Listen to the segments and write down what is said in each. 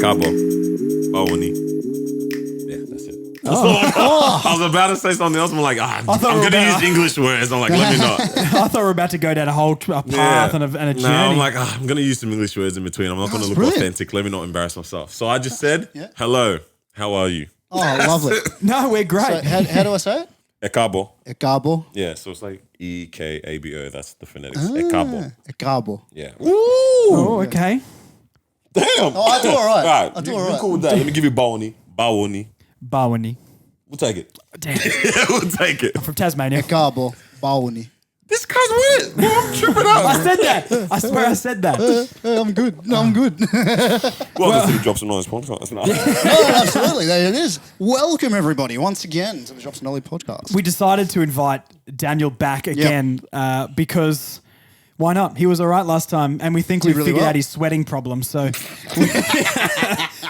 Cabo. Bawoni. Yeah, that's it. I was about to say something else. I'm like, I'm going to use English words. I'm like, let me not. I thought we were about to go down a whole path and a journey. No, I'm like, I'm going to use some English words in between. I'm not going to look authentic. Let me not embarrass myself. So I just said, hello, how are you? Oh, lovely. No, we're great. So how do I say it? Ekabo. Ekabo. Yeah, so it's like E-K-A-B-O. That's the phonetics. Ekabo. Ekabo. Yeah. Oh, okay. Damn. Oh, I do all right. All right. I do You all right. cool with that. Let me give you Bawoni. Bawoni. Bawoni. We'll take it. Damn. We'll take it. I'm from Tasmania. Ekabo. Bawoni. This guy's weird. Bro, I'm tripping out. I said that. I swear I said that. I'm good. No, I'm good. Welcome to the Drops and Knowledge podcast. No. Oh, absolutely. There it is. Welcome, everybody, once again to the Drops and Knowledge podcast. We decided to invite Daniel back again because why not? He was all right last time, and we think we figured out his sweating problem. So,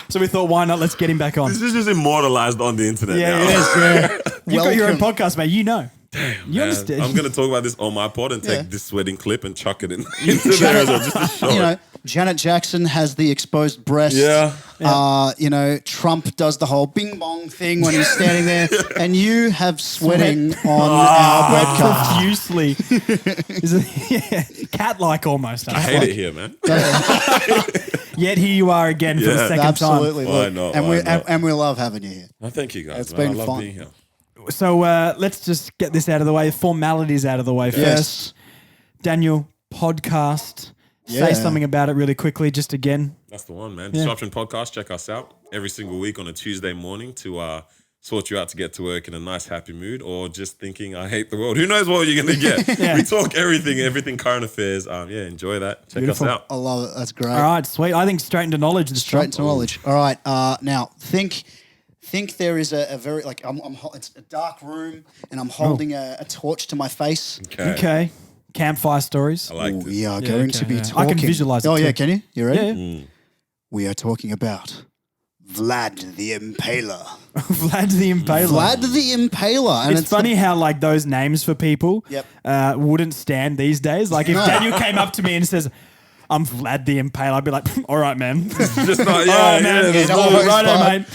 so we thought, why not? Let's get him back on. This is just immortalized on the internet now. It is. You've got your own podcast, mate. You know. You understand? I'm going to talk about this on my pod and take this sweating clip and chuck it into there as well, just to show it. Janet Jackson has the exposed breast. Yeah. Trump does the whole bing bong thing when he's standing there, and you have sweating on our webcam. Profusely. Cat-like almost. I hate it here, man. Yet here you are again for the second Absolutely. time. Why not? And we love having you here. Oh, thank you guys. It's man. been I love fun. being here. So let's just get this out of the way. Formalities out of the way first. Daniel, podcast. Say something about it really quickly, just again. That's the one, man. Disruption Podcast. Check us out every single week on a Tuesday morning to sort you out to get to work in a nice, happy mood, or just thinking, I hate the world. Who knows what you're going to get? We talk everything current affairs. Enjoy that. Check us out. I love it. That's great. All right, sweet. I think straight into knowledge. Straight into knowledge. All right. Now, think there is a very, it's a dark room, and I'm holding a torch to my face. Okay. Campfire stories. I like this. We are going to be talking. I can visualize it. Oh, yeah. too. Can you? You ready? Yeah. We are talking about Vlad the Impaler. Vlad the Impaler. Vlad the Impaler. And It's funny how like those names for people wouldn't stand these days. Like if Daniel came up to me and says, I'm Vlad the Impaler, I'd be like, all right, man. Just not, man. mate.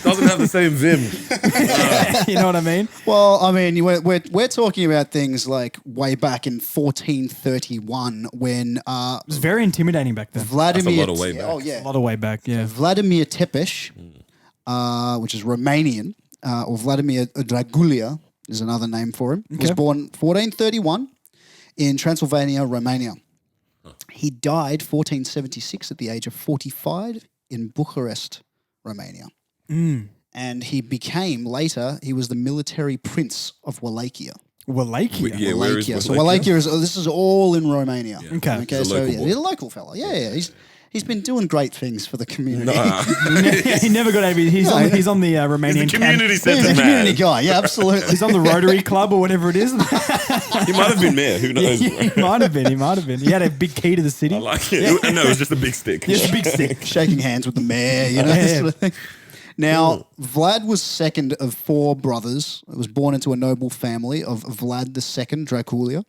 Doesn't have the same vim. You know what I mean? Well, I mean, we're talking about things like way back in 1431 when It was very intimidating back then. Vladimir. That's a lot of way back. Oh yeah, A lot of way back, yeah. Vladimir Tepes, which is Romanian, or Vladimir Dragulia is another name for him. Was born 1431 in Transylvania, Romania. He died 1476 at the age of 45 in Bucharest, Romania. And he became he was the military prince of Wallachia. Wallachia? Yeah, where is Wallachia. So Wallachia? Wallachia this is all in Romania. Yeah. Okay. He's a local boy. He's a local fella. Yeah. He's been doing great things for the community. He never got over. He's on the Romanian He's a community He's centre a man. community guy. Yeah, absolutely. He's on the Rotary Club or whatever it is. He might have been mayor. Who knows? He might have been. He had a big key to the city. I like it. No, it was just a big stick. Just a big stick. Shaking hands with the mayor, this sort of thing. Now, Vlad was second of four brothers. He was born into a noble family of Vlad II Draculia.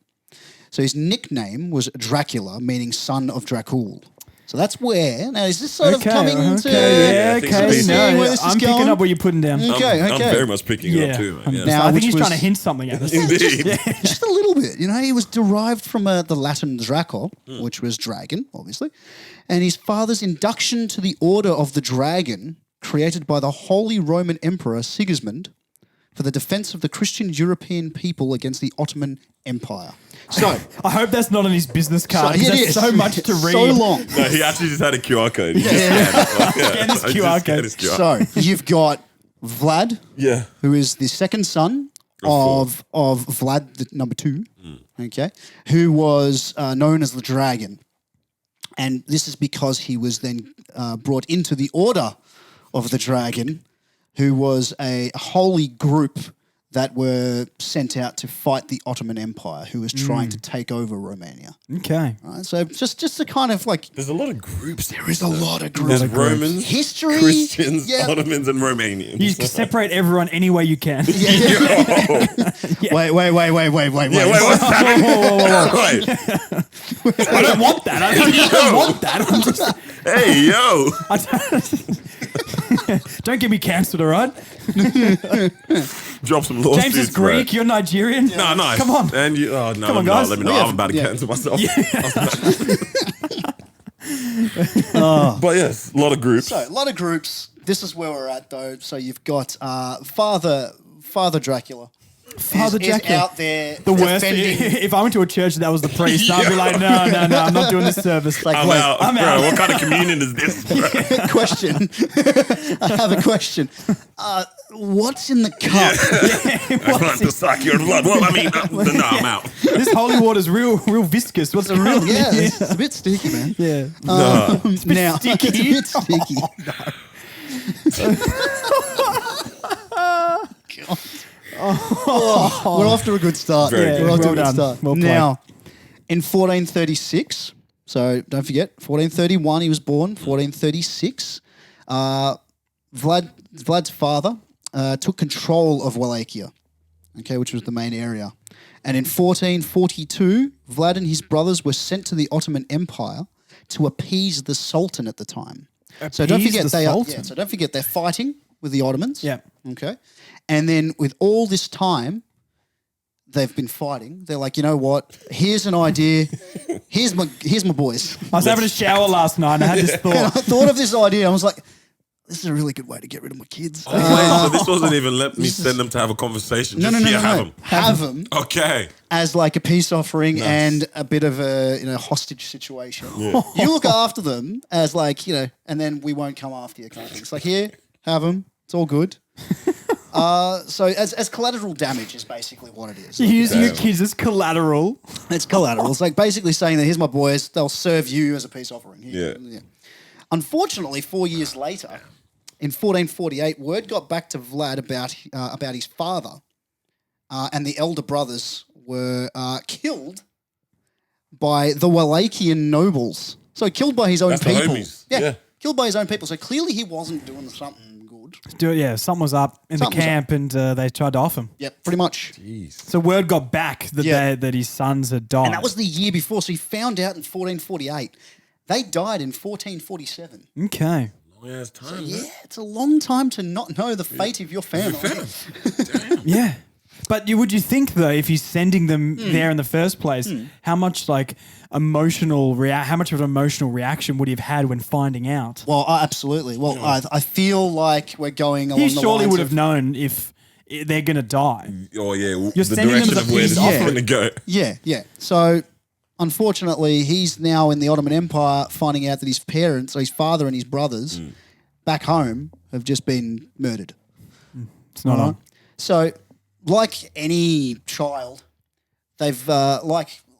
So his nickname was Dracula, meaning son of Dracul. So that's where. Now, is this sort of coming into... Yeah, I'm picking up what you're putting down. Okay. I'm very much picking it up too, man. Yeah. Now, I think he's which trying was- to hint something at us. Indeed. Just a little bit. He was derived from the Latin Draco, which was dragon, obviously. And his father's induction to the Order of the Dragon, created by the Holy Roman Emperor Sigismund, for the defense of the Christian European people against the Ottoman Empire. So, I hope that's not on his business card because it that's is. so much to read. So long. No, he actually just had a QR code. Scan his QR code. So, you've got Vlad, Yeah. who is the second son of Vlad the number 2, okay, who was known as the Dragon. And this is because he was then brought into the Order of the Dragon, who was a holy group that were sent out to fight the Ottoman Empire, who was trying to take over Romania. Okay. Right? So just to kind of like... There's a lot of groups. There is a lot of groups. There's Romans, History, Christians, Ottomans, and Romanians. You separate everyone any way you can. Wait, Yeah, wait, what's that? Wait. I don't want that. I don't want that. I'm just, Hey, yo. Don't get me cancelled, all right? Drop some lawsuits. James is Greek. You're Nigerian. No, nice. Come on. And you, oh no, Come on, no, guys. let me know. I'm about to cancel myself. But yes, a lot of groups. So, a lot of groups. This is where we're at, though. So, you've got Father Dracula. Father is Dracula. out there The worst. defending. If I went to a church that was the priest, I'd be like, no, I'm not doing this service. Like, I'm wait, out. I'm bro, out. what kind of communion is this, bro? question. I have a question. What's in the cup? I want to suck your blood. Well, I mean, no, I'm out. This holy water's real viscous. What's the real? Yeah, it's a bit sticky, man. Yeah. Now, sticky. it's a bit sticky. God. Oh, we're off to a good start. Very good. We're off to a Well good done. start. Well played. Now, in 1436, so don't forget, 1431 he was born. 1436, Vlad's father took control of Wallachia, okay, which was the main area. And in 1442, Vlad and his brothers were sent to the Ottoman Empire to appease the Sultan at the time. So don't Appease forget the Sultan? So don't forget they're fighting with the Ottomans. Yeah. Okay. And then with all this time they've been fighting, they're like, you know what? Here's an idea. Here's my boys. I was having a shower last night and I had this And I thought. thought of this idea. I was like, this is a really good way to get rid of my kids. Wait, so this wasn't even let me send them to have a conversation. No, Just no, no, here, no, have no. them. Have them Okay. as like a peace offering Nice. and a bit of a hostage situation. You look after them as like, and then we won't come after you kind of thing. It's like, here, have them. It's all good. So as collateral damage is basically what it is. You're using your kids as collateral. It's collateral. It's like basically saying that here's my boys. They'll serve you as a peace offering. Here. Yeah. Unfortunately, 4 years later, in 1448, word got back to Vlad about his father, and the elder brothers were killed by the Wallachian nobles. So killed by his own That's the people. homies. Yeah, Yeah. killed by his own people. So clearly he wasn't doing something good. Something was up in Something was the camp and they tried to off him. Yep, pretty much. Jeez. So word got back that that his sons had died. And that was the year before. So he found out in 1448. They died in 1447. okay. Long ass time. Yeah, man. it's a long time to not know the fate of your family. Yeah. But would you think though, if he's sending them there in the first place, how much how much of an emotional reaction would he have had when finding out? Well, absolutely. Well, I feel like we're going along He the surely lines would of- have known if they're going to die. Oh yeah. You're the sending them direction as a of where this peace is offering. going to go. Yeah, yeah. So, unfortunately, he's now in the Ottoman Empire finding out that his parents, or his father and his brothers, back home have just been murdered. It's not on. So, like any child, they've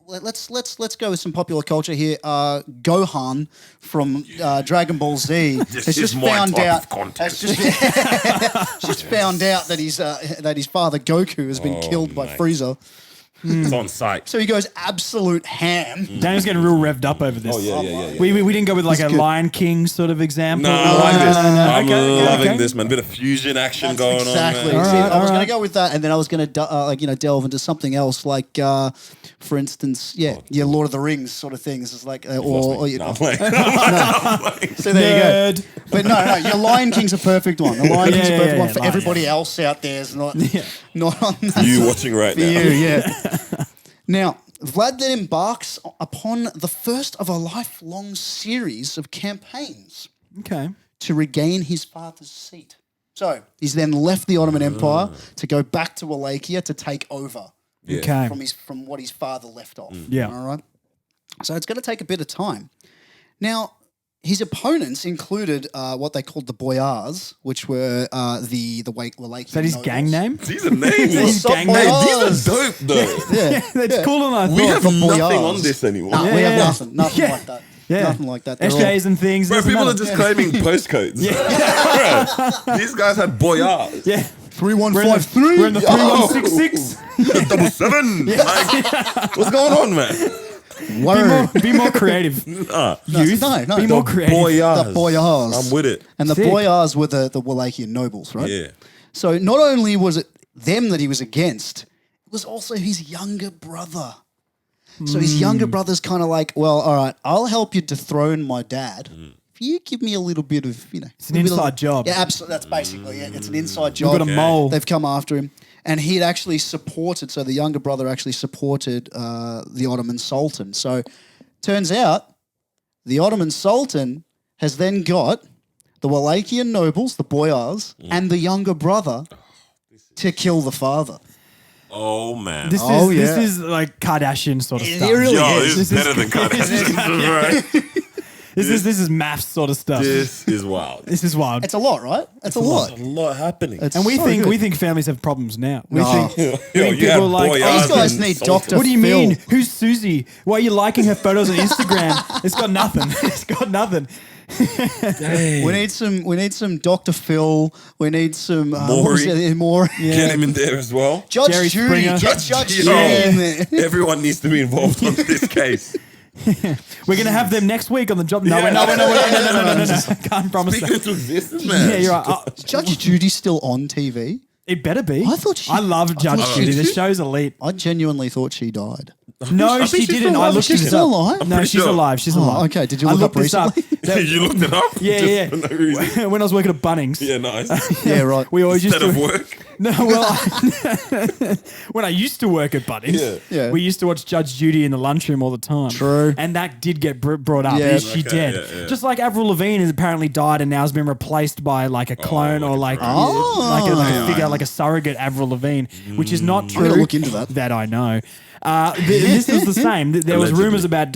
let's go with some popular culture here. Gohan from Dragon Ball Z This has is just my found type out of content. has just found out that his father Goku has been killed by mate. Frieza. It's on site. So he goes absolute ham. Daniel's getting real revved up over this. Oh yeah. We didn't go with like a good. Lion King sort of example. No, I like this. I'm Okay, loving okay. this, man. Bit of fusion action That's going exactly. on, man. See, I was all going right. to go with that, and then I was going to delve into something else, like for instance, Lord of the Rings sort of things. It's like or No, I'm playing. so there you Nerd. go. But no, your Lion King's a perfect one. The Lion King's a perfect one for Lion, everybody else out there. Is not on that. You watching right For now. you, yeah. Now, Vlad then embarks upon the first of a lifelong series of campaigns Okay. to regain his father's seat. So he's then left the Ottoman Empire to go back to Wallachia to take over Yeah. Okay. from what his father left off. Yeah. All right. So it's going to take a bit of time. Now, his opponents included what they called the boyars, which were the Wallachian. Is that his gang name? These are names. His gang boy. name. These are dope, though. Yeah. That's cooler than I thought. We have the nothing boyars. on this anymore. No, we Yeah. have nothing Yeah. like that. Yeah. Nothing like that. They're all- SJs and things. Bro, doesn't people are matter. just claiming postcodes. Bro, these guys had boyars. Yeah. 3153. We're in the 3166. 777. Like, what's going on, man? Word. Be more creative. Nah. Youth. No. Be more creative. Boyars. The boyars. I'm with it. And the Sick. boyars were the Wallachian nobles, right? Yeah. So not only was it them that he was against, it was also his younger brother. So his younger brother's kind of like, well, all right, I'll help you dethrone my dad if you give me a little bit of, It's an inside job. Yeah, absolutely. That's basically it. It's an inside We've job. got a mole. They've come after him. And he'd actually supported, so the younger brother actually supported the Ottoman Sultan. So turns out the Ottoman Sultan has then got the Wallachian nobles, the boyars, and the younger brother to kill the father. Oh, man. This is like Kardashian sort of stuff. It really Yo, is. this is better than Kardashian. Right? This is maths sort of stuff. This is wild. This is wild. It's a lot, right? It's a lot. There's a lot happening. It's And we so think good. we think families have problems now. We No. think, Yo, think you have people are like, boyars These guys and need sultans. Dr. what do you Phil. mean? Who's Susie? Why are you liking her photos on Instagram? It's got nothing. It's got nothing. We need some Dr. Phil. We need some Maury. more. Get him in there as well. Judge Jerry Judy. Springer. Get Judge Yo, Judy in there. Everyone needs to be involved on this case. We're gonna have them next week on the job. No, Yeah. no. Can't promise Speaking that. into existence, man. Yeah, you're right. Is Judge Judy still on TV? It better be. I thought she- I love Judge thought Judy. she- The show's elite. I genuinely thought she died. No, I think she she's didn't. still I alive. looked She's this still up. alive? No, pretty she's sure. alive. She's Oh, alive. okay. Did you I look looked up this up. recently? You looked it up? Yeah, Just yeah. for no reason. When I was working at Bunnings. Yeah, nice. Yeah, right. We always used Instead of to work. No, well, when I used to work at Bunnings, Yeah. we used to watch Judge Judy in the lunchroom all the time. True. And that did get brought up. Yeah. Is she Okay, dead? yeah. Just like Avril Lavigne has apparently died and now has been replaced by like a clone or like Oh. like a figure, like a surrogate Avril Lavigne, which is not true. gonna look into that. That I know. This was the same. There was Allegedly. rumors about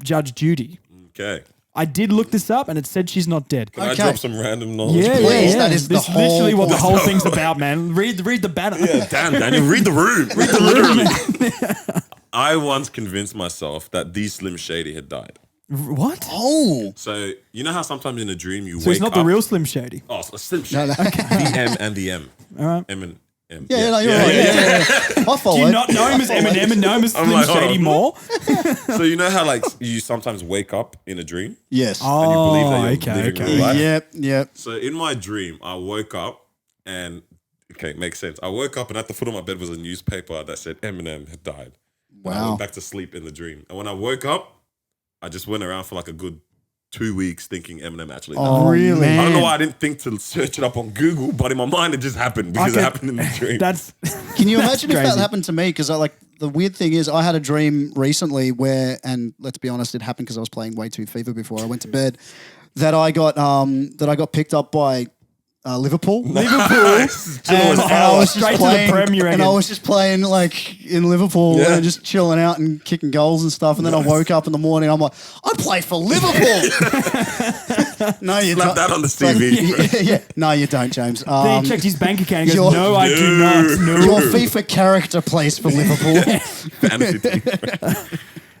Judge Judy. Okay. I did look this up and it said she's not dead. Can I Okay. drop some random knowledge? Yeah, Please, yeah. that is this the is literally whole what the point. whole thing's about, man. Read the banner. Yeah, damn, Daniel, read the room. Read the literally. I once convinced myself that the Slim Shady had died. What? Oh. So you know how sometimes in a dream you So wake it's not up. the real Slim Shady. Oh, so Slim Shady. No. The M and the M. All right. M and M. Yeah, no, you're right. Yeah. I followed. Do you not know him as Eminem and know him as I'm Slim like, hold Shady on. more? So you know how like you sometimes wake up in a dream Yes. and you believe that you're okay, living okay. real life? Yep, yep. So in my dream, I woke up and okay, makes sense. I woke up and at the foot of my bed was a newspaper that said Eminem had died. And I Wow. went back to sleep in the dream. And when I woke up, I just went around for like a good 2 weeks thinking Eminem actually died. Oh, Really? man. I don't know why I didn't think to search it up on Google, but in my mind it just happened because it Okay. happened in the dream. That's Can you that's imagine if that crazy. happened to me? Because the weird thing is, I had a dream recently where, and let's be honest, it happened because I was playing way too FIFA before I went to bed. That I got picked up by Liverpool. Nice. Chill And as I hell. was Straight just to the playing, Prem, you and I reckon? was just playing like in Liverpool Yeah. and just chilling out and kicking goals and stuff. And then I woke up in the morning. I'm like, I play for Liverpool. No, you Slap don't. that on the It's like, CV. yeah. No, you don't, James. Then he checked his bank account and goes, your- no, I do not. No. Your FIFA character plays for Liverpool. Fantasy team.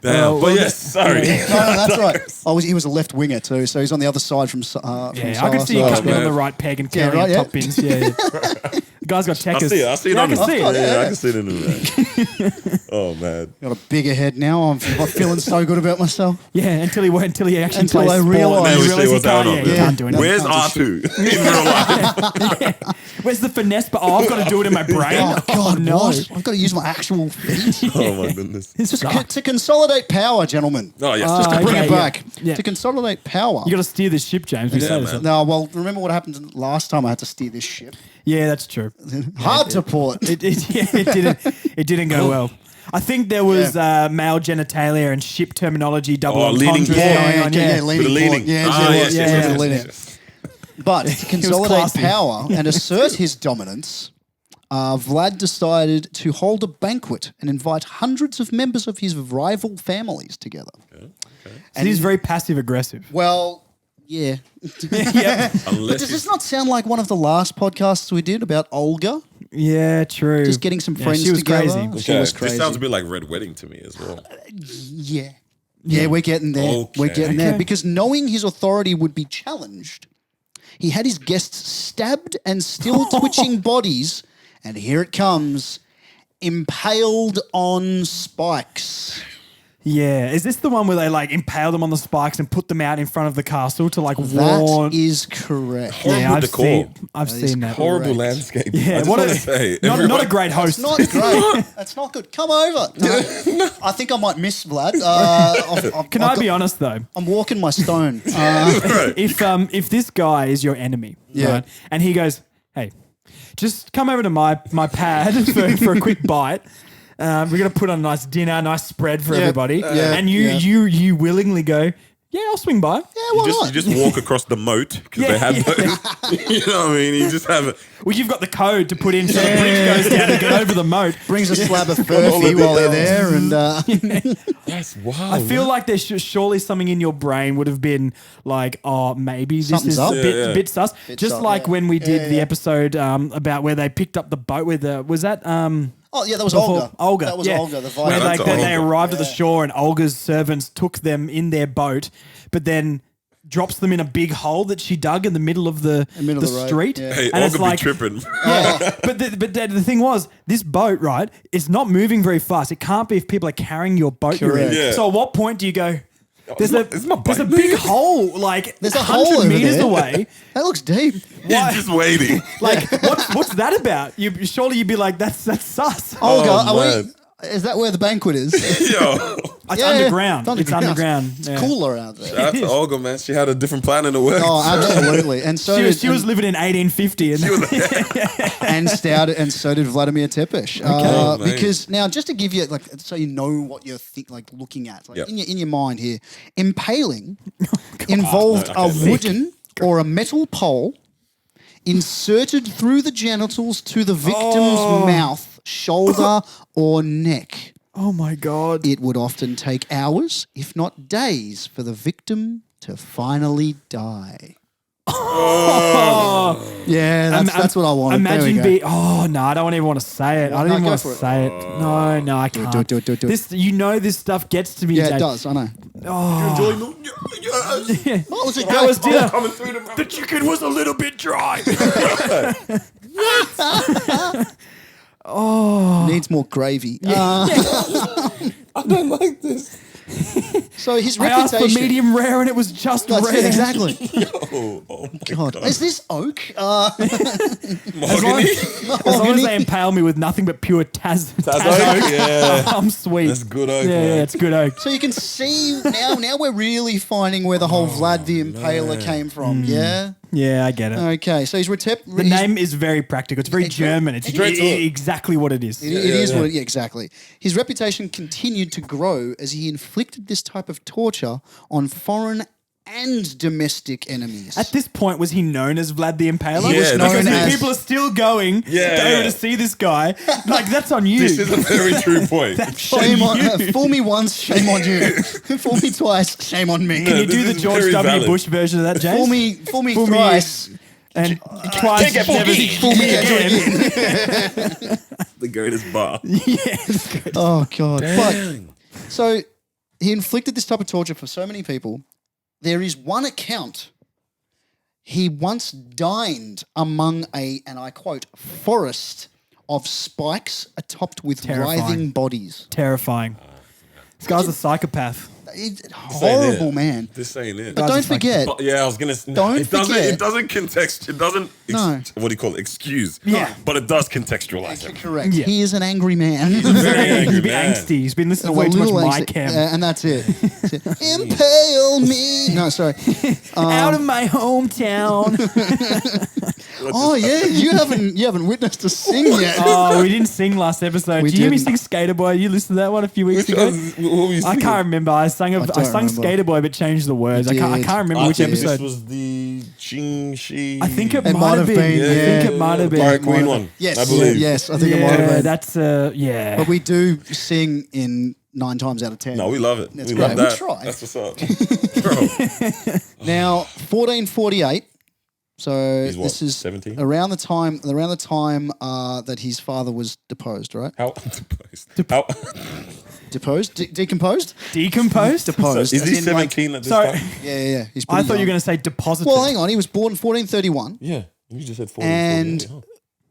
Damn. Well, But yes, sorry. No, that's right. He was a left winger too, so he's on the other side from. Yeah, I Salah, can see you so- coming man. on the right peg and carrying right, yeah. top bins. Yeah, yeah. The guy's got I checkers. see it. I see it. Yeah, I on can the- see it. Yeah, I can see it in the Oh man. Got a bigger head now. I'm feeling so good about myself. Yeah, until he actually Until plays I sport. realise- and Now you we realise see he what's going can't, on. yeah, he Yeah. can't do anything. Where's can't do R2 in real life? Where's the finesse? But I've got to do it in my brain. Oh God, no. what? I've got to use my actual feet Oh my goodness. This sucks. to consolidate power, gentlemen. Oh yes. Just to bring okay, it back. yeah. To consolidate power. You got to steer this ship, James. We Yeah, say this. man. No, well, remember what happened last time I had to steer this ship? Yeah, that's true. Hard to port. It didn't go well. I think there was male genitalia and ship terminology double leaning entendres port. going on. Yeah. leaning Bit of leaning. port. Yeah, Ah, yeah, yes, yeah, yes, yeah, yes, leaning. yes, yes. But to consolidate classy. power and assert his dominance, Vlad decided to hold a banquet and invite hundreds of members of his rival families together. So he's very passive aggressive. Well, yeah. Yep. Unless Does this not sound like one of the last podcasts we did about Olga? Yeah, true. Just getting some friends she was together. crazy. She was This crazy. sounds a bit like Red Wedding to me as well. Yeah. Yeah, we're getting there. Okay. We're getting there. Okay. Because knowing his authority would be challenged, he had his guests stabbed and still twitching bodies, and here it comes, impaled on spikes. Yeah. Is this the one where they like impale them on the spikes and put them out in front of the castle to like That warn? is correct. Horrible decor. I've seen that. Horrible Correct. landscape. Yeah, I just what want a- to say. Not a great host. That's not great. That's not good. Come over. No, I think I might miss Vlad. Can I be honest though? I'm walking my stone. If this guy is your enemy, Yeah. right, and he goes, hey, just come over to my pad for a quick bite. We're gonna put on a nice dinner, nice spread for everybody, and you willingly go, yeah, I'll swing by. Yeah, why not? You just walk across the moat because they have those. You know what I mean? You just have it. Well, you've got the code to put in so the bridge goes down and get over the moat. Brings a slab of furphy while they're there, and That's wild. I feel like there's surely something in your brain would have been like, oh, maybe this Something's is up. a bit sus. Just sus, like yeah. when we did Yeah, the yeah. episode about where they picked up the boat with the was that oh yeah, that was Olga. Olga. That was yeah. Olga. The Where violent. like That's they Olga. arrived at the shore and Olga's servants took them in their boat, but then drops them in a big hole that she dug in the middle of the middle of the road, street. yeah. Hey, And it's Olga like, be tripping. yeah, but the thing was, this boat, right, it's not moving very fast. It can't be if people are carrying your boat you're in. Correct. Yeah. So at what point do you go, there's Is my there's a boat big moving? hole, like There's a hole 100 over meters there. away. That looks deep. Why? He's just waiting. Like, what's that about? Surely you'd be like, that's sus. Olga, Oh, are we? man. Is that where the banquet is? Yo. It's Yeah, underground. it's It's underground. It's yeah. cooler out there. That's Olga, man. She had a different plan in the works. Oh, absolutely. And so She was living in 1850, and and so did Vladimir Tepes. Oh, man. Because now, just to give you like, so you know what you're looking at, like Yep. in your mind here, impaling involved No, a okay. wooden or a metal pole inserted through the genitals to the victim's mouth, shoulder, or neck. oh my god. It would often take hours, if not days, for the victim to finally die. Yeah, that's what I wanted. Imagine there we go. oh no, I don't even want to say it. I don't No, even go want for to it. say it. No, I can't. Do it. This, this stuff gets to me. Yeah, Jade. it does. I know. Enjoying the- Yes. What was it? How was dinner? Coming through the The chicken was a little bit dry. Needs more gravy. I don't like this. So his I asked for reputation. medium rare and it was just That's rare. it, exactly. Oh my God, God. is this oak? Mahogany? As long as they impale me with nothing but pure Taz Oak? oak, Yeah. I'm sweet. That's good oak, Yeah, man. yeah, it's good oak. So you can see now we're really finding where the whole Vlad the Impaler came from. Yeah. Yeah, I get it. Okay. So The name is very practical. It's very German. It's exactly what it is. It is what exactly. His reputation continued to grow as he inflicted this type of torture on foreign and domestic enemies. At this point, was he known as Vlad the Impaler? He was Because known if as- people are still going Yeah. over to see this guy. Like, that's on you. This is a very true point. That's Shame on you. fool me once, shame on you. Fool me twice, shame on me. Can you this do the is George very W. valid. Bush version of that, James? Fool me Fool me thrice. And twice Take it, never Boogie. fool me again. The greatest bar. Yeah. Oh God! But so he inflicted this type of torture for so many people. There is one account. He once dined among and I quote, forest of spikes topped with Terrifying. writhing bodies. Terrifying. This guy's a psychopath. Horrible, man. This ain't it. But don't forget, But yeah, I was gonna. Don't it doesn't. forget- It doesn't context. It doesn't. No. What do you call it? Excuse. Yeah. But it does contextualize it. correct. Yeah. He is an angry man. Very He's angry a bit man. angsty. He's been listening to A way too much little My angsty. Cam. And that's it. Impale me. No, sorry. Out of my hometown. Oh yeah, you haven't witnessed us sing yet. Oh, we didn't sing last episode. We Did you hear me didn't. sing Skater Boy? You listened to that one a few weeks Which ago? was, what were you I singing? can't remember. I sung don't Skater remember. Boy, but changed the words. I You can't did. remember which think episode. This was the Ching Shi. I think it It might have been. I think yeah. it might have been. Pirate Queen one. Yes, I believe. yes, I think it might have Yeah, been. that's yeah. But we do sing in 9 times out of 10. No, we love it. That's we great. love We that. try. That's what's up. Bro. Now, 1448. So He's what, this is 17? around the time that his father was deposed, right? How deposed? How, Deposed, decomposed, Decomposed? deposed. is as he in, like- 17 at this So- time? yeah. He's I pretty thought you were young. going to say deposited. Well, hang on. He was born in 1431, Yeah. You just said 40. and 48.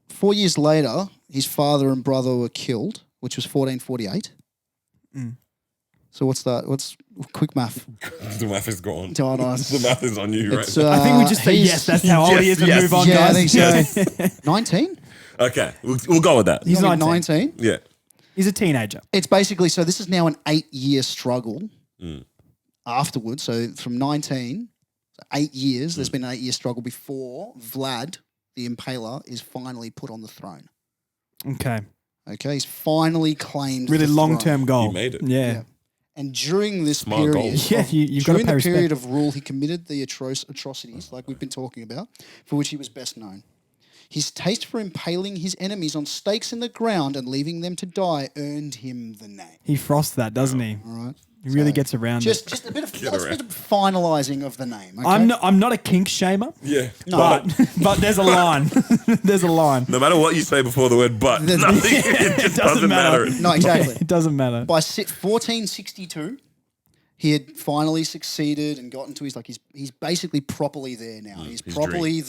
4 years later, his father and brother were killed, which was 1448. So what's that? What's quick math? The math is gone. Oh, nice. The math is on you, right? It's, I think we just say yes. That's how old he is and yes, move on, yeah, guys. I think so. 19? Okay, we'll go with that. He's 19. Yeah. He's a teenager. It's basically, so this is now an 8-year struggle afterwards. So from 19, 8 years, there's been an 8-year struggle before Vlad the Impaler is finally put on the throne. Okay. Okay, he's finally claimed Really the long-term throne. goal. You made it. Yeah. And during this Smart goal. period, Yeah, you've got to during pay the period respect. of rule, he committed the atrocities, like we've been talking about, for which he was best known. His taste for impaling his enemies on stakes in the ground and leaving them to die earned him the name. He frosts that, doesn't he? All right. He really gets around it. Just a bit of finalising of the name. Okay? I'm not a kink shamer, Yeah. No. but there's a line. There's a line. No matter what you say before the word but, There's- nothing, it just doesn't matter. No, exactly. It doesn't matter. By 1462, he had finally succeeded and gotten to his he's basically properly there now. He's his properly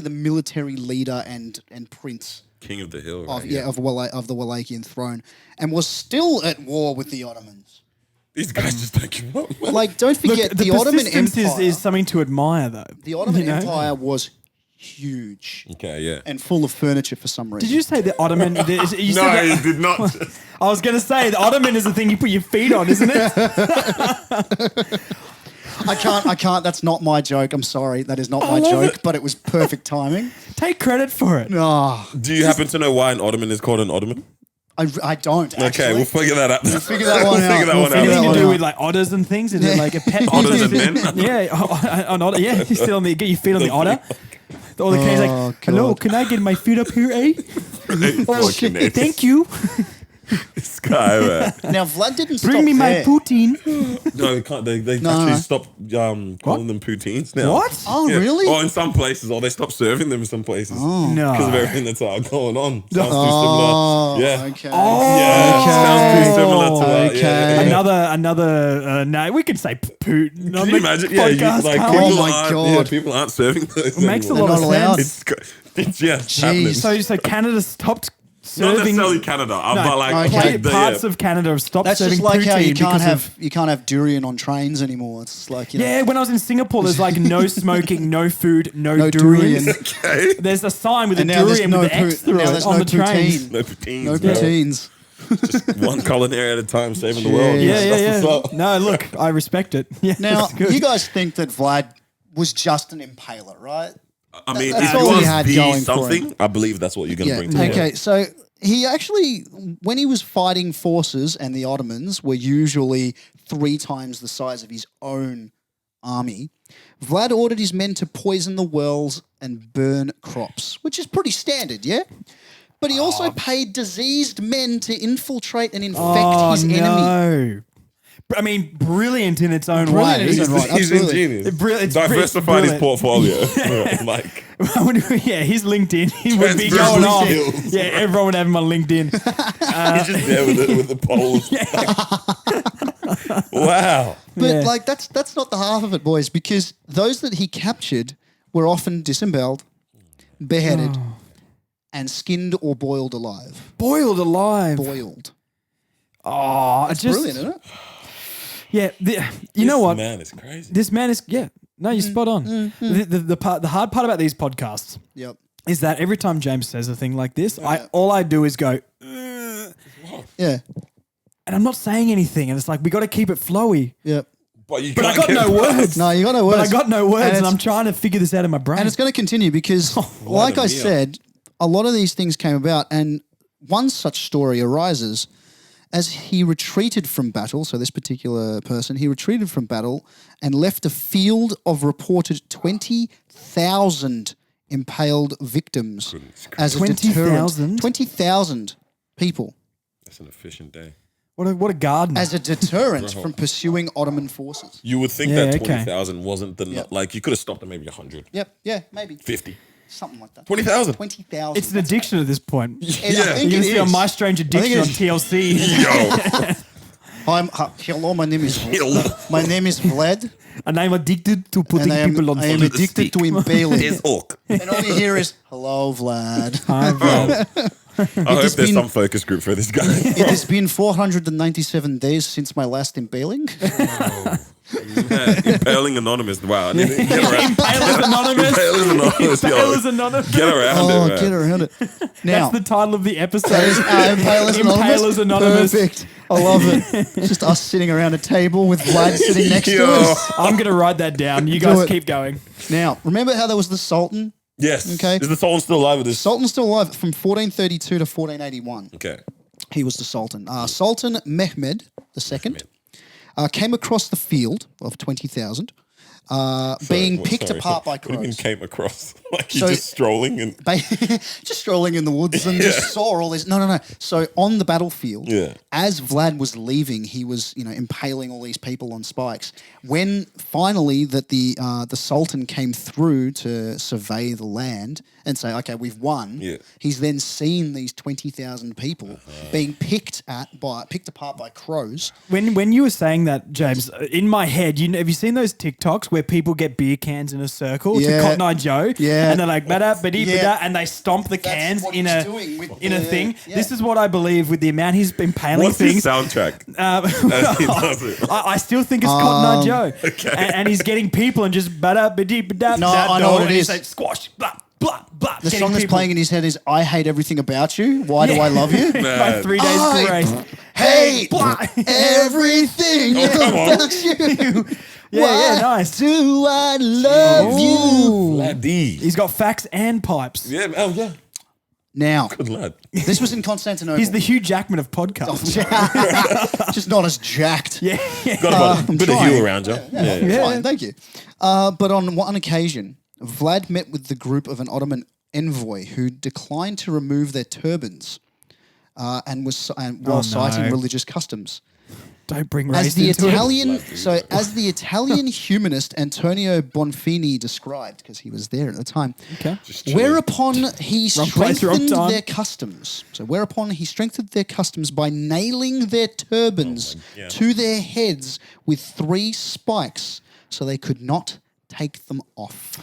the military leader and prince King of the hill. of Right? of the Wallachian throne, and was still at war with the Ottomans. These guys just don't give up. Like, don't Look, forget the the Ottoman persistence Empire. is something to admire, though. The Ottoman You know? Empire was huge Okay, yeah. and full of furniture for some reason. Did you say the Ottoman? You said No, that- he did not. I was going to say the Ottoman is the thing you put your feet on, isn't it? I can't. That's not my joke. I'm sorry. That is not my love joke, it. but it was perfect timing. Take credit for it. Oh, Do you happen to know why an Ottoman is called an Ottoman? I don't actually. Okay, we'll figure that out. We'll figure that one out. Figure that We'll one figure out. that Anything one to do out. with like otters and things? Is it like a pet? Otters and men? Yeah, an otter. Yeah, you sit on the get your feet on the otter. All the kids Oh, like, hello, God. can I get my feet up here, eh? Fucking it. Thank you. This guy, man. Now Vlad didn't stop Bring me my there. poutine. No, they can't. They No, actually no. stopped calling them poutines now. What? Oh, Yeah. really? Or in some places, or they stopped serving them in some places. Oh. No. Because of everything that's going on. Sounds Oh, too similar. Yeah. okay. Yeah, Okay. sounds too similar to that. Okay. Yeah, yeah. Another. No, we could say poot. Can you imagine? Yeah, like can't people we? Oh my aren't. God. Yeah, people aren't serving those. It makes a anymore. lot of They're not allowed? sense. It's it's happening. So Canada stopped Not serving. necessarily Canada, but like okay. Parts of Canada have stopped That's serving just like how you poutine can't because of- have durian on trains anymore. It's like, you know, Yeah, when I was in Singapore, there's like no smoking, no food, no, no durian. durian. Okay. There's a sign with a And now there's durian no with the X pout- through now it there's on no the trains. poutine. No poutines. No bro. poutines. Just one culinary at a time, saving the world. Jeez. Yeah, That's what's up. No, look, I respect it. Yeah, Now, that's good. you guys think that Vlad was just an impaler, right? I mean, That's if all you he want had to going be for something, I believe that's what you're going to bring to the Okay, so he actually, when he was fighting forces, and the Ottomans were usually 3 times the size of his own army, Vlad ordered his men to poison the wells and burn crops, which is pretty standard, yeah? But he also paid diseased men to infiltrate and infect his enemy. no. I mean, brilliant in its own Brilliant way. in its own right. He's absolutely. ingenious. It's Diversified his brilliant. portfolio. Like, Yeah, his LinkedIn he would be Transferable going off. skills. Yeah, everyone would have him on LinkedIn. he's just there with the poles. Wow. But Yeah. like that's not the half of it, boys, because those that he captured were often disemboweled, beheaded, and skinned or boiled alive. Boiled alive. Boiled. Oh, It's just brilliant, isn't it? yeah. You know what? Man, it's crazy. This man is No, you're spot on. The hard part about these podcasts Yep. is that every time James says a thing like this, all I do is go, Yeah. and I'm not saying anything, and it's like we got to keep it flowy. Yep. But you But I can't got no get words. No, you got no But words. I got no words, and it's- I'm trying to figure this out in my brain. And it's going to continue because, like I mia. said, a lot of these things came about, and one such story arises as he retreated from battle. So this particular person, he retreated from battle and left a field of reported 20,000 impaled victims as a 20,000? deterrent. 20,000 people That's an efficient day. what a garden. as a deterrent from pursuing Ottoman forces. You would think Yeah, that okay. 20,000 wasn't the like you could have stopped at maybe 100, Yep. Yeah. Maybe 50, something like that. 20,000. 20,000. It's an addiction at this point. And I Yeah. think You're it gonna see on is. My Strange Addiction on it's- TLC. Yo, Hello, my name is Hello. my name is Vlad, And I'm addicted to putting and people on I am stick. addicted to impaling. is Orc. And all you hear is "Hello, Vlad." I'm, I hope there's some focus group for this guy. It has been 497 days since my last impaling. Impaling Anonymous. Wow. Get around. Impalers Anonymous. Impalers Anonymous. yo. Impalers Anonymous. Get around it, man. Get around it. Now, That's the title of the episode. Impalers Anonymous. Impalers Anonymous. Perfect. I love it. It's just us sitting around a table with Vlad sitting next to us. I'm going to write that down. You guys keep going. Now, remember how there was the Sultan? Yes. Okay. Is the Sultan still alive with this? Sultan's still alive from 1432 to 1481. Okay. He was the Sultan. Sultan Mehmed II came across the field of 20,000, being picked apart by What do you mean crows. came across? Like So- you're just strolling and... Just strolling in the woods and just saw all this. No. So on the battlefield, as Vlad was leaving, he was, impaling all these people on spikes. When finally that the Sultan came through to survey the land and say, okay, we've won. Yeah. He's then seen these 20,000 people being picked apart by crows. When you were saying that, James, in my head, have you seen those TikToks where people get beer cans in a circle to Cotton Eye Joe? Yeah. And they're like, bada, and they stomp the cans what in he's a doing with in a the- thing. yeah. This is what I believe with the amount he's been paling What's his things. soundtrack? As he does it? I still think it's Cotton Eye Joe. Okay. And he's getting people and just bada, No, I know what it and he's is. like, squash, blah, blah, blah. The song that's playing in his head is "I hate everything about you. Why do I love you?" By 3 days I grace. hate Blah. everything come on. about you. Yeah, nice. Do I love you? Laddie. He's got facts and pipes. Yeah. Oh, yeah. Now, Good lad. this was in Constantinople. He's the Hugh Jackman of podcasts. just not as jacked. Yeah. Got a bit of trying. heel around you. Yeah. Fine, thank you. But on one occasion, Vlad met with the group of an Ottoman envoy who declined to remove their turbans while citing religious customs. Don't bring race As the into it. Italian humanist Antonio Bonfini described, because he was there at the time. Okay. Whereupon he Wrong place, wrong strengthened time. their customs. So whereupon he strengthened their customs by nailing their turbans to their heads with 3 spikes, so they could not take them off.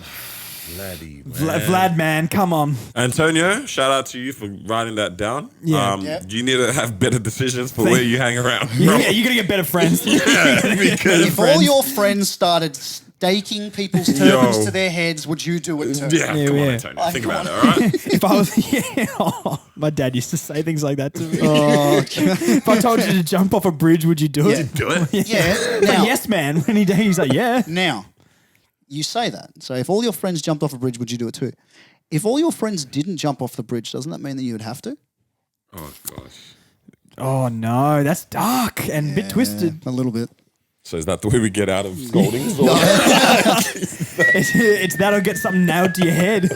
Laddie, man. Vlad, man, come on. Antonio, shout out to you for writing that down. Yeah. You need to have better decisions for where you hang around. bro. Yeah, you're going to get better friends. Because If all your friends started staking people's turbans Yo. to their heads, would you do it too? yeah, come on, yeah. Antonio. Think about it, all right? If I was, my dad used to say things like that to me. If I told you to jump off a bridge, would you do it? Do it. Yeah. But Now, yes, man. When he's like, yeah. now, you say that. So if all your friends jumped off a bridge, would you do it too? If all your friends didn't jump off the bridge, doesn't that mean that you would have to? Oh, gosh. Oh no, that's dark and a bit twisted. A little bit. So is that the way we get out of scoldings? Or It's that'll get something nailed to your head.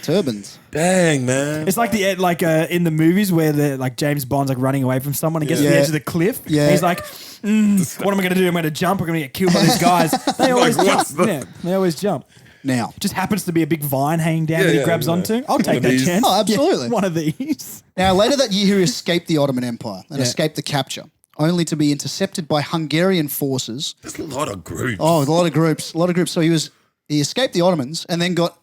Turbans. Dang, man. It's like in the movies where the like James Bond's like running away from someone and gets to the Yeah. edge of the cliff. Yeah. And he's like, what am I going to do? I'm going to jump. I'm going to get killed by these guys. They always what's jump. the- Yeah, they always jump. Now, Just happens to be a big vine hanging down that he yeah, grabs yeah. onto. I'll One take of that these. chance. Oh, absolutely. Yeah, one of these. Now, later that year, he escaped the Ottoman Empire and Yeah. escaped the capture, only to be intercepted by Hungarian forces. There's a lot of groups. Oh, a lot of groups. So he escaped the Ottomans and then got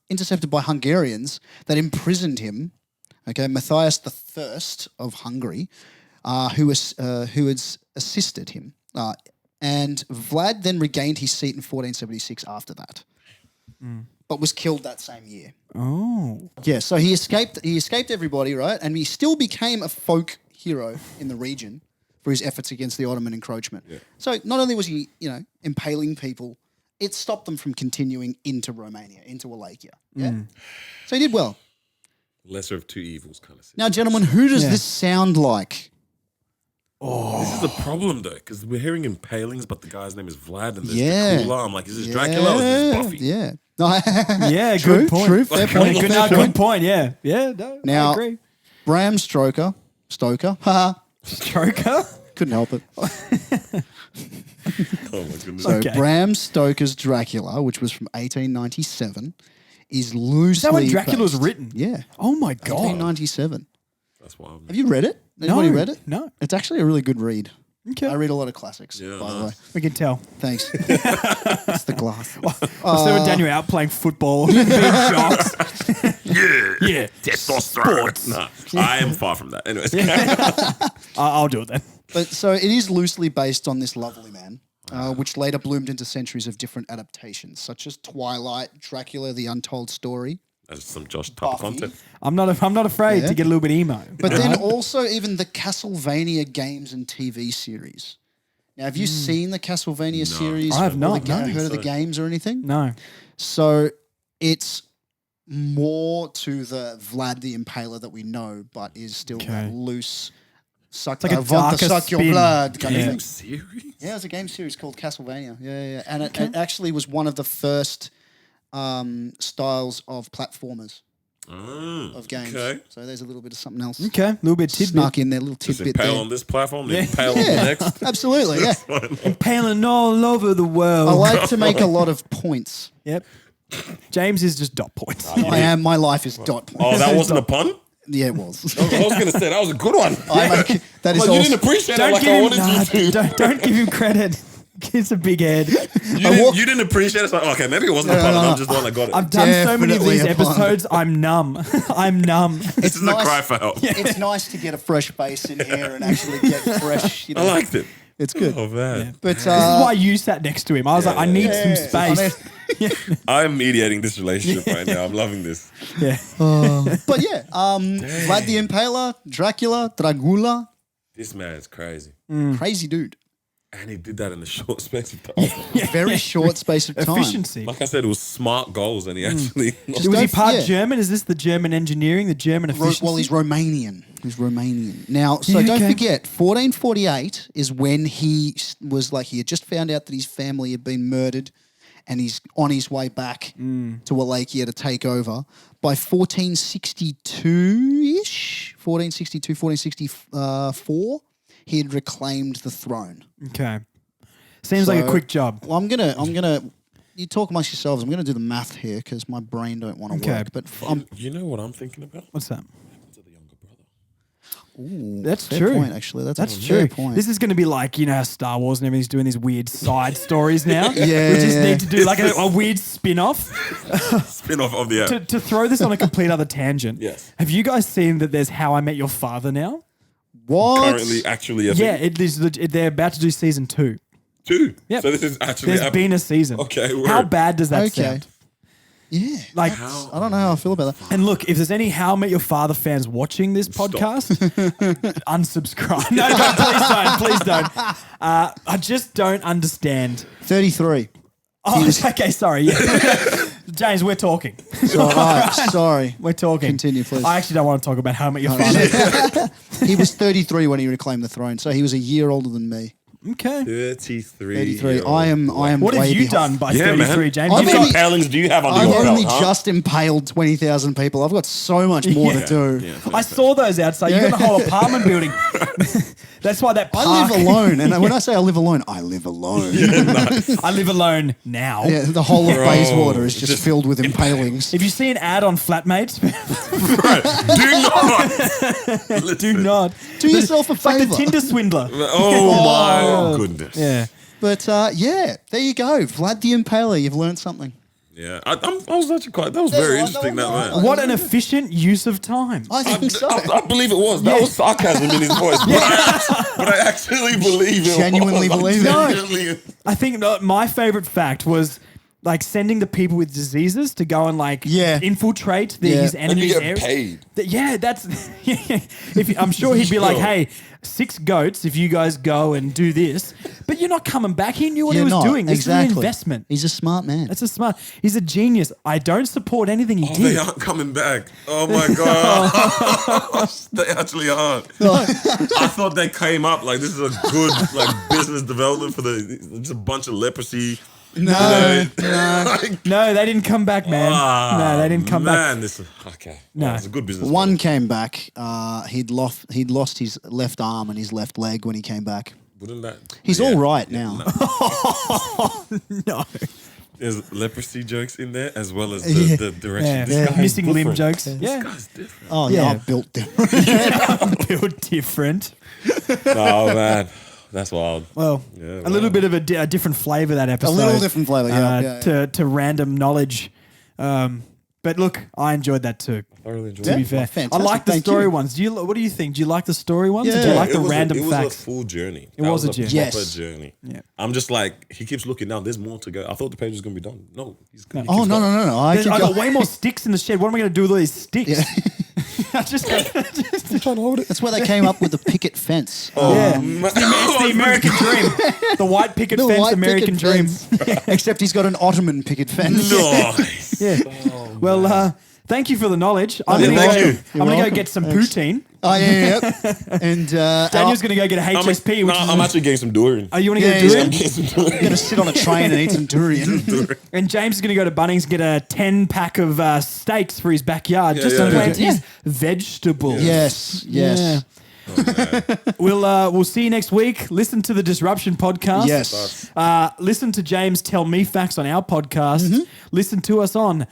intercepted by Hungarians that imprisoned him. Okay, Matthias I of Hungary, who had assisted him. And Vlad then regained his seat in 1476 after that, but was killed that same year. Oh. Yeah, so he escaped everybody, right? And he still became a folk hero in the region for his efforts against the Ottoman encroachment. Yeah. So not only was he, impaling people, it stopped them from continuing into Romania, into Wallachia. Yeah. So he did well. Lesser of two evils kind of thing. Now, gentlemen, who does this sound like? This is a problem though, because we're hearing impalings, but the guy's name is Vlad and there's Yeah. Dracula. I'm like, is this Dracula or is this Buffy? Yeah. No, Yeah, True, good point. true, fair point. Good point. Yeah. Yeah, no, Now- I agree. Bram Stoker, haha, Joker? couldn't help it. Oh my goodness. So Okay. Bram Stoker's Dracula, which was from 1897, is loosely Is that when Dracula was based- written? Yeah, Oh my God. 1897. That's wild. Have you read it? Anybody read it? No. It's actually a really good read. Okay. I read a lot of classics, Yeah, by the way. nice. We can tell. Thanks. It's the glass. I see when Daniel out playing football, big shots. Yeah. Testosterone. Nah, I am far from that. Anyways. I'll do it then. But so it is loosely based on this lovely man, which later bloomed into centuries of different adaptations, such as Twilight, Dracula, The Untold Story. That's some Josh type of Buffy. content. I'm not afraid Yeah. to get a little bit emo. But then also even the Castlevania games and TV series. Now, have you seen the Castlevania series? I have or not, the no. heard of the games or anything? No. So it's more to the Vlad the Impaler that we know, but is still that loose. Suck, like a want to darker suck your spin. blood kind Yeah. of thing. Series? Yeah, there's a game series called Castlevania. Yeah. And it actually was one of the first styles of platformers of games. Okay. So there's a little bit of something else. Okay. A little bit tidbit. Snuck in there, little Just tidbit impale there. on this platform, then impale on the Yeah, next. absolutely. Yeah. Impaling all over the world. I like to make a lot of points. Yep. James is just dot points. My life is dot points. Oh, that wasn't a pun? Yeah, it was. I was going to say, that was a good one. That is Like, you also, didn't appreciate it Don't like give I him wanted you to. don't give him credit. It's a big head. You didn't appreciate it. It's like, okay, maybe it wasn't a pun. I'm just the one that got it. I've done so many of Definitely these a pun. episodes. I'm numb. I'm numb. This is nice. a cry for help. it's nice to get a fresh base in here and actually get fresh. You know, I liked it. it's good. Oh, man. But This is why you sat next to him. I was like, I need some I space. I'm mediating this relationship right now. I'm loving this. Yeah. but yeah, Vlad the Impaler, Dracula, Dragula, This man's crazy. crazy dude. And he did that in a short space of time. Very short space of time. Efficiency. Like I said, it was smart goals, and he actually. Was he don't- part yeah. German? Is this the German engineering, the German efficiency? Well, he's Romanian. He's Romanian. Now, so don't forget, 1448 is when he was like, he had just found out that his family had been murdered and he's on his way back to Wallachia to take over. By 1462-ish, 1464, he had reclaimed the throne. Okay. Seems like a So- quick job. Well, I'm gonna. You talk amongst yourselves. I'm gonna do the math here because my brain don't want to Okay. work. But I'm You know what I'm thinking about? What's that? To the younger brother. That's fair true. point. Actually, that's a true. fair point. This is going to be like, you know, how Star Wars and everything's doing these weird side stories now. Yeah, We just yeah. need to do like a weird spin-off. Spin off of the app. To throw this on a complete other tangent. Yes. Have you guys seen that there's How I Met Your Father now? what? Currently, actually, I Yeah, think it is. They're about to do season 2. 2. Yep. So this is actually. There's been a season. Okay, word. How bad does that Okay. sound? Yeah. Like, I don't know how I feel about that. and look, if there's any How I Met Your Father fans watching this podcast, unsubscribe. No, please don't. I just don't understand. 33. Oh, okay, sorry. Yeah. James, we're talking. So, all right, sorry. We're talking. Continue, please. I actually don't want to talk about How I Met Your Father. He was 33 when he reclaimed the throne, so he was a year older than me. Okay. 33. 33. I am. What way have you behind. done by Yeah, 33, man. James? How I've You've many got- only- impalings do you have under I've your only belt? just impaled 20,000 people. I've got so much more to do. Yeah, I saw those outside. You got a whole apartment building. That's why that park. I live alone, and when I say I live alone, I live alone. I live alone now. Yeah, the whole of Bro, Bayswater is just just filled with impalings. If you see an ad on Flatmates, Do not. do not. Do yourself a It's like the favour. Tinder swindler. Oh, my goodness. Yeah. But yeah, there you go. Vlad the Impaler, you've learned something. Yeah. I was actually quite. That was very Yeah, interesting, that that was- man. What an efficient use of time. I think so. I believe it was. That was sarcasm in his voice. But I actually believe it Genuinely was. believe it. Genuinely. I think my favorite fact was like sending the people with diseases to go and like infiltrate his And you enemies' get area. paid. Yeah, that's. I'm sure he'd be like, "Hey, 6 goats if you guys go and do this," but you're not coming back. He knew what he was doing. This is an investment. He's a smart man. That's a smart. He's a genius. I don't support anything he Oh, did. they aren't coming back. Oh my god. They actually aren't. I thought they came up like this is a good like business development for just a bunch of leprosy. No. No, they didn't come back, man. No, they didn't come back. Man, this is okay. No. Oh, it's a good business. One came back. He'd lost his left arm and his left leg when he came back. Wouldn't that? He's all right now. No. There's leprosy jokes in there as well as the direction. Yeah, This guy's missing limb different. jokes. This Yeah, guy's different. Oh yeah, Yeah. I'm built different. built different. Oh man, That's wild. Well, Yeah, a little bit of a different flavor that episode. A little different flavour, yeah. To random knowledge. But look, I enjoyed that too. I really enjoyed To it. be fair, fantastic. I like the Thank story you. ones. What do you think? Do you like the story ones? Or do Yeah. you like the It was random it was facts? a full journey. It was a journey. proper Yes. journey. Yeah. I'm just like, he keeps looking down. There's more to go. I thought the page was going to be done. No. He's Oh, no. I I got got way more sticks in the shed. What am I going to do with all these sticks? Yeah. I just I'm trying to hold it. That's where they came up with the picket fence. yeah. It's the American dream. The white picket The fence, white American picket dream. fence. Except he's got an Ottoman picket fence. Nice. Yeah. Well, thank you for the knowledge. I'm Yeah, going thank to you. go. I'm going to go welcome. get some Thanks. poutine. Oh, yeah. And Daniel's going to go get a HSP. Which is I'm actually getting some durian. Oh, you want to Yeah, go do yeah. I'm it? getting some going durian. to sit on a train and eat some durian. And James is going to go to Bunnings and get a 10-pack of steaks for his backyard just to yeah. plant Yeah. his vegetables. Yes. Yeah. We'll see you next week. Listen to the Disruption podcast. Yes. Listen to James tell me facts on our podcast. Mm-hmm. Listen to us on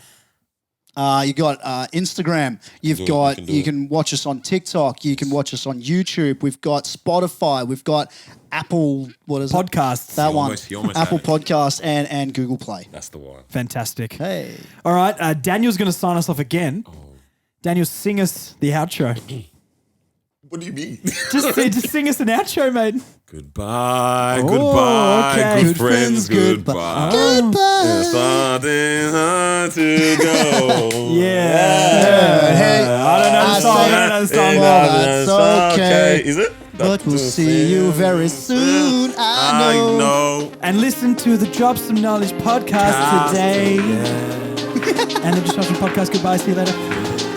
You got Instagram. You can watch us on TikTok. You can watch us on YouTube. We've got Spotify. We've got Apple. What is it? podcasts. That one. He almost Apple had it. Podcasts and Google Play. That's the one. Fantastic. Hey. All right. Daniel's going to sign us off again. Daniel, sing us the outro. What do you mean? just sing us an outro, mate. Goodbye, Oh, goodbye, okay. good friends, goodbye. There's something hard to go. Yeah. Hey, I don't know the song. I don't know the song. Well, that's okay. Is it? But we'll see you very soon. I know. And listen to the Drop Some Knowledge podcast today. And the Disruption podcast. Goodbye. See you later.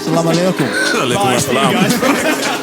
Salam alaikum. Bye. See you guys.